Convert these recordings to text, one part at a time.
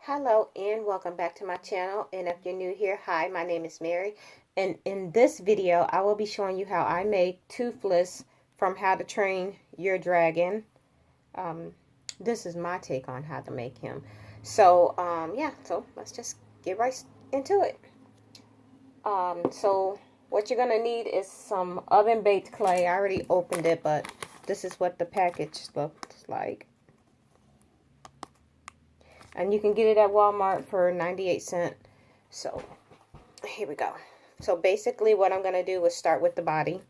Hello and welcome back to my channel, and if you're new here, hi, my name is Mary, and in this video I will be showing you how I make Toothless from How to Train Your Dragon. This is my take on how to make him. So yeah, so let's just get right into it. So what you're gonna need is some oven baked clay. I already opened it, but this is what the package looks like. And you can get it at Walmart for 98 cents. So here we go. So basically what I'm going to do is start with the body.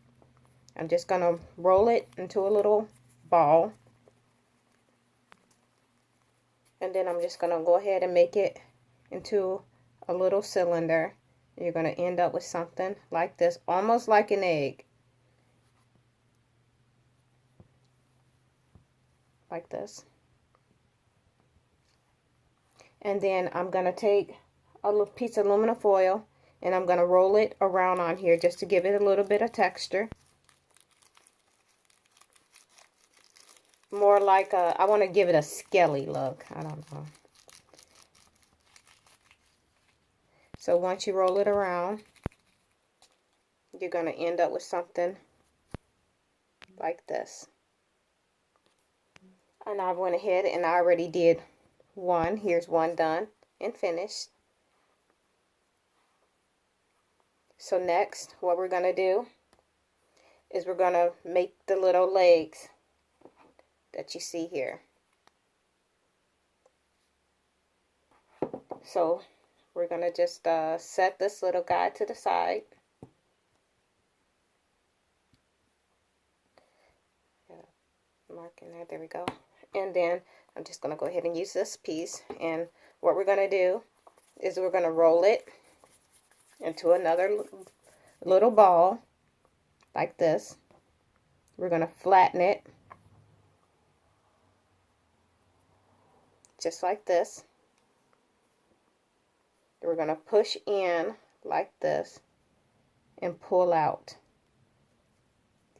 I'm just going to roll it into a little ball. And then I'm just going to go ahead and make it into a little cylinder. You're going to end up with something like this, almost like an egg. Like this. And then I'm going to take a little piece of aluminum foil and I'm going to roll it around on here just to give it a little bit of texture. More like I want to give it a skelly look. I don't know. So once you roll it around, you're going to end up with something like this. And I went ahead and I already did one. Here's one done and finished. So next, what we're going to do is we're going to make the little legs that you see here. So we're going to just set this little guy to the side. Marking there we go. And then I'm just going to go ahead and use this piece, and what we're going to do is we're going to roll it into another little ball like this. We're going to flatten it just like this. We're going to push in like this and pull out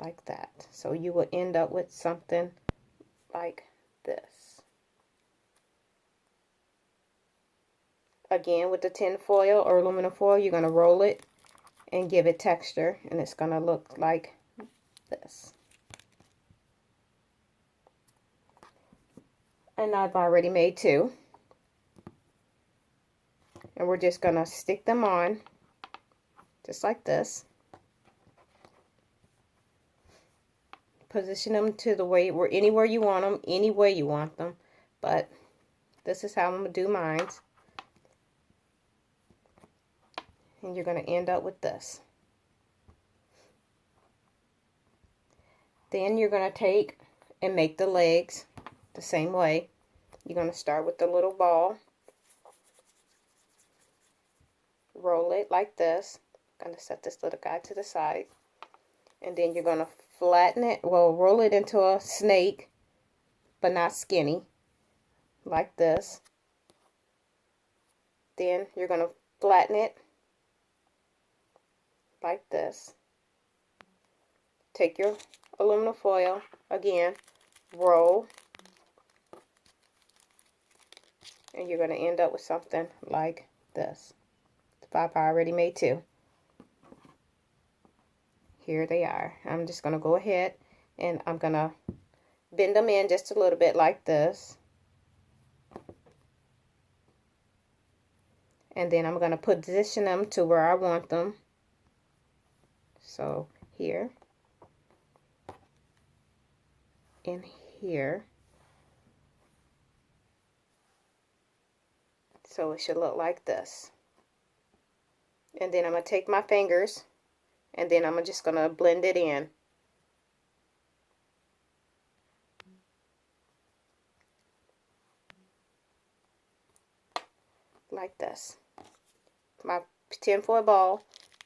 like that. So you will end up with something like this. Again, with the tin foil or aluminum foil, you're going to roll it and give it texture, and it's going to look like this. And I've already made two. And we're just going to stick them on just like this. Position them to the way, or anywhere you want them, any way you want them. But this is how I'm going to do mine. And you're going to end up with this. Then you're going to take and make the legs the same way. You're going to start with the little ball. Roll it like this. I'm going to set this little guy to the side. And then you're going to flatten it, well, roll it into a snake, but not skinny, like this. Then you're going to flatten it like this. Take your aluminum foil, again, roll, and you're going to end up with something like this. I've already made two. Here they are. I'm just going to go ahead and I'm going to bend them in just a little bit like this. And then I'm going to position them to where I want them. So here and here. So it should look like this. And then I'm going to take my fingers and then I'm just going to blend it in. Like this. My tinfoil ball,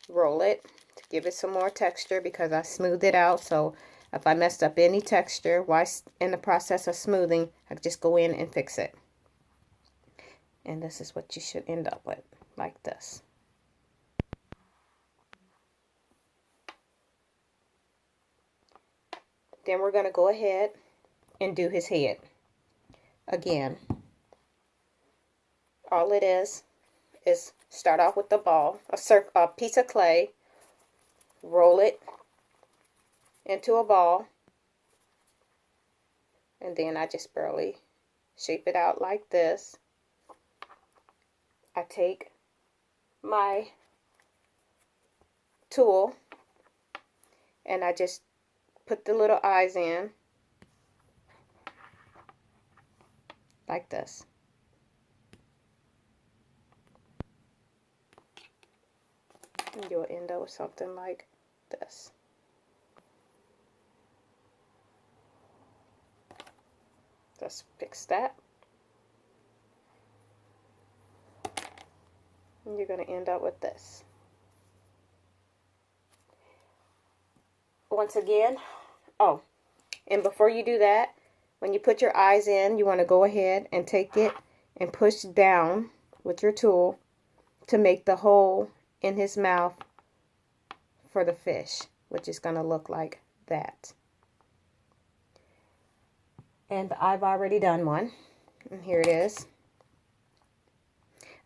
roll it to give it some more texture because I smoothed it out. So if I messed up any texture while in the process of smoothing, I just go in and fix it. And this is what you should end up with, like this. Then we're going to go ahead and do his head. Again, All it is start off with the ball, a piece of clay, roll it into a ball, and then I just barely shape it out like this. I take my tool and I just put the little eyes in like this. And you'll end up with something like this. Let's fix that. And you're going to end up with this. Once again, oh, and before you do that, when you put your eyes in, you want to go ahead and take it and push down with your tool to make the hole in his mouth for the fish, which is going to look like that. And I've already done one, and here it is.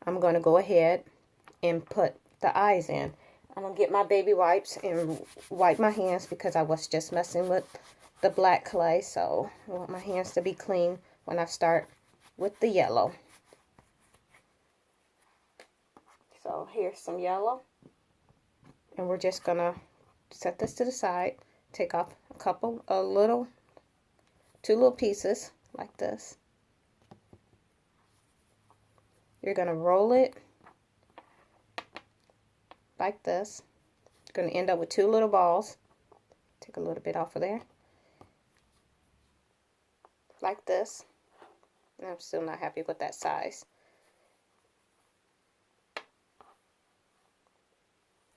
I'm going to go ahead and put the eyes in. I'm going to get my baby wipes and wipe my hands because I was just messing with the black clay, so I want my hands to be clean when I start with the yellow. So here's some yellow, and we're just going to set this to the side, take off two little pieces like this. You're going to roll it like this. You're going to end up with two little balls. Take a little bit off of there. Like this. And I'm still not happy with that size.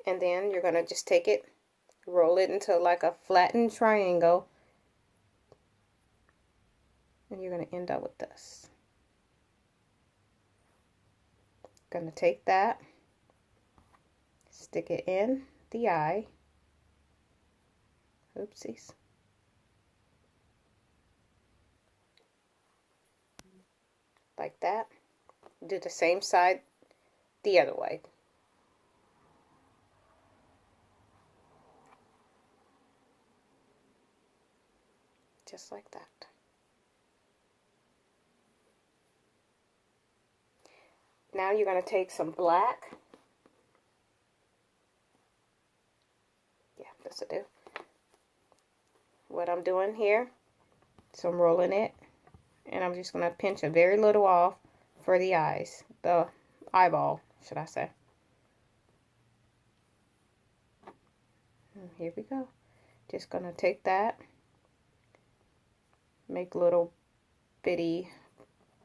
And then you're going to just take it, roll it into like a flattened triangle. And you're going to end up with this. Going to take that, stick it in the eye. Oopsies. Like that. Do the same side the other way. Just like that. Now you're going to take some black. Yeah, this will do. What I'm doing here, so I'm rolling it, and I'm just going to pinch a very little off for the eyes, the eyeball, should I say. And here we go. Just going to take that, make little bitty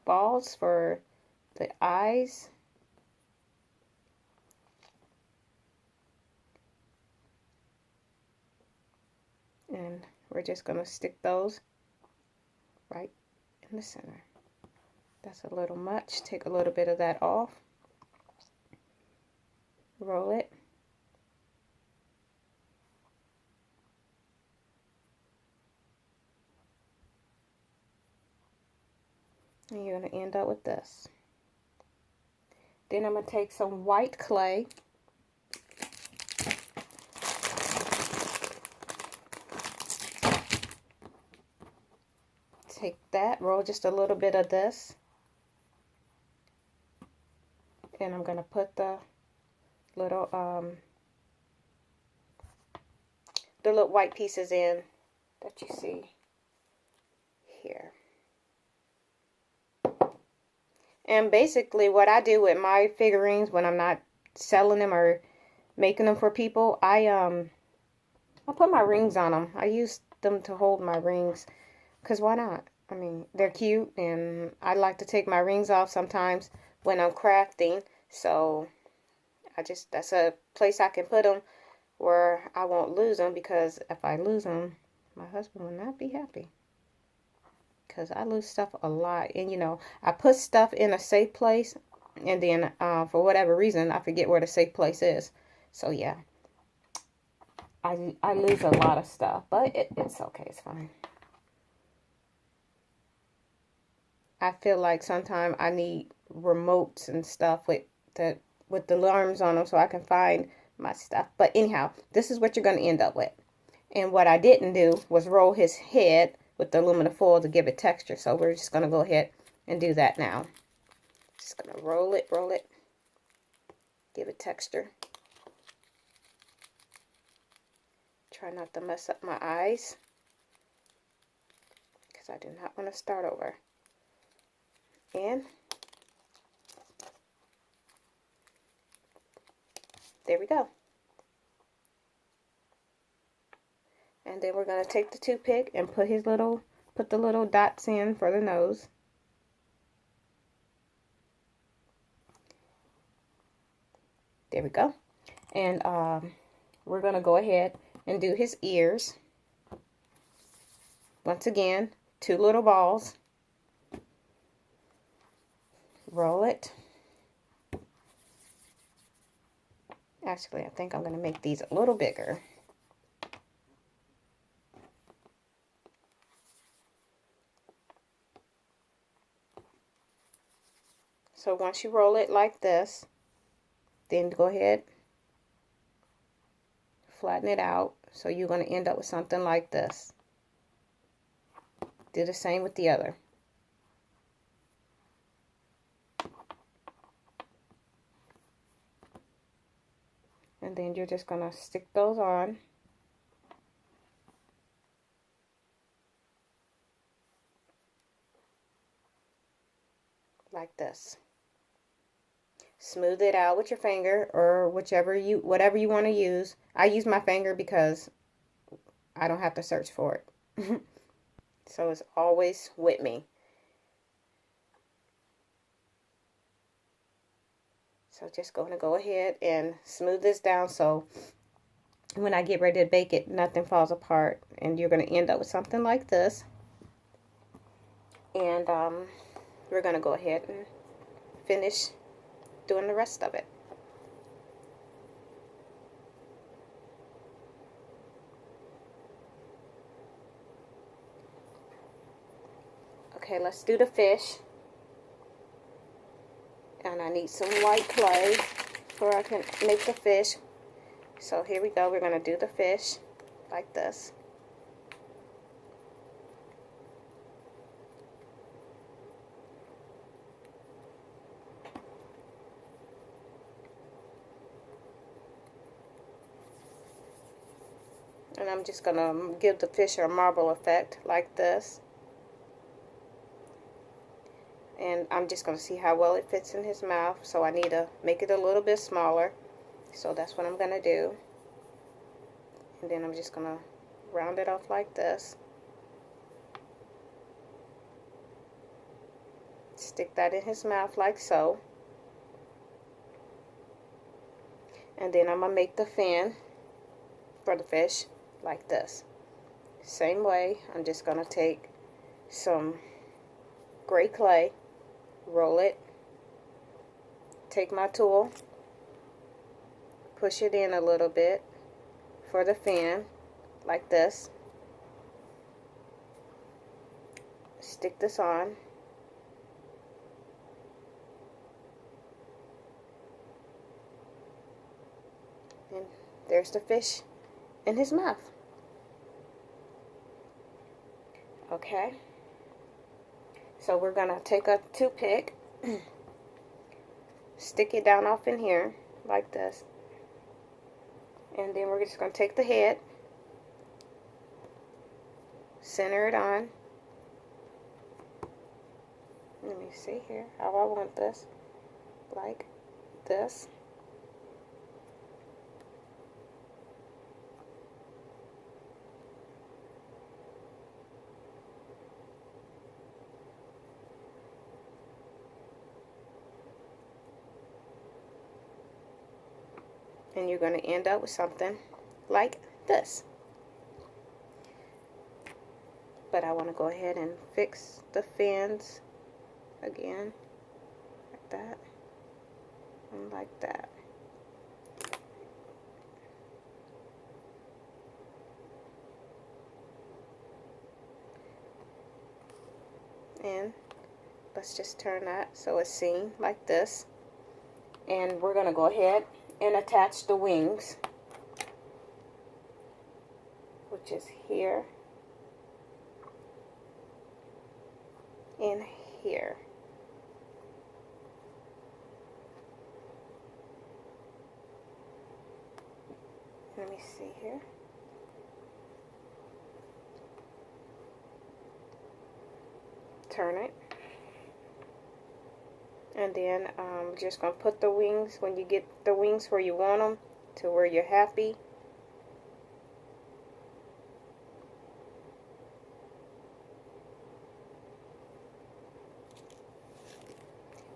balls for the eyes. And we're just going to stick those right in the center. That's a little much. Take a little bit of that off. Roll it. And you're going to end up with this. Then I'm going to take some white clay. Take that, roll just a little bit of this. And I'm going to put the little white pieces in that you see here. And basically what I do with my figurines when I'm not selling them or making them for people, I put my rings on them. I use them to hold my rings, because why not? I mean, they're cute, and I like to take my rings off sometimes when I'm crafting. So that's a place I can put them where I won't lose them, because if I lose them, my husband will not be happy. Because I lose stuff a lot. And, you know, I put stuff in a safe place, and then for whatever reason, I forget where the safe place is. So, yeah. I lose a lot of stuff. But it's okay. It's fine. I feel like sometimes I need remotes and stuff with the alarms on them so I can find my stuff. But anyhow, this is what you're going to end up with. And what I didn't do was roll his head with the aluminum foil to give it texture. So we're just going to go ahead and do that now. Just going to roll it, give it texture. Try not to mess up my eyes, because I do not want to start over. And there we go. And then we're going to take the toothpick and put the little dots in for the nose. There we go. And we're going to go ahead and do his ears. Once again, 2 little balls. Roll it. Actually, I think I'm going to make these a little bigger. So once you roll it like this, then go ahead, flatten it out. So you're going to end up with something like this. Do the same with the other. And then you're just going to stick those on. Like this. Smooth it out with your finger or whatever you want to use. I use my finger because I don't have to search for it. So it's always with me. So just going to go ahead and smooth this down so when I get ready to bake it, nothing falls apart. And you're going to end up with something like this. And we're going to go ahead and finish doing the rest of it. Okay, let's do the fish. And I need some white clay so I can make the fish. So here we go. We're going to do the fish like this. And I'm just going to give the fish a marble effect like this. And I'm just going to see how well it fits in his mouth. So I need to make it a little bit smaller. So that's what I'm going to do. And then I'm just going to round it off like this. Stick that in his mouth like so. And then I'm going to make the fin for the fish like this. Same way, I'm just going to take some gray clay, roll it, take my tool, push it in a little bit for the fin like this, stick this on, and there's the fish in his mouth. Okay, so we're gonna take a toothpick, stick it down off in here like this, and then we're just gonna take the head, center it on. Let me see here how I want this, like this. And you're going to end up with something like this. But I want to go ahead and fix the fins again, like that, and like that. And let's just turn that so it's seen like this. And we're going to go ahead and attach the wings, which is here and here. Let me see here. Turn it. And then just going to put the wings, when you get the wings where you want them, to where you're happy.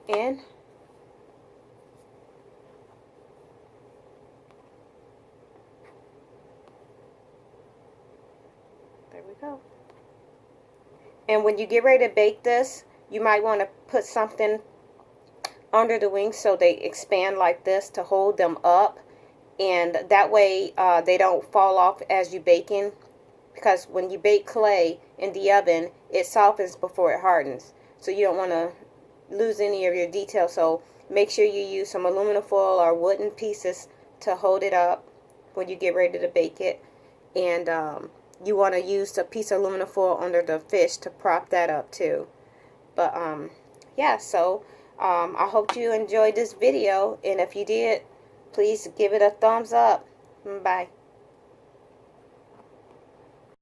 And there we go. And when you get ready to bake this, you might want to put something under the wings so they expand like this to hold them up, and that way they don't fall off as you baking, because when you bake clay in the oven, it softens before it hardens, so you don't want to lose any of your details. So make sure you use some aluminum foil or wooden pieces to hold it up when you get ready to bake it. And you want to use a piece of aluminum foil under the fish to prop that up too. But yeah, so I hope you enjoyed this video, and if you did, please give it a thumbs up. Bye.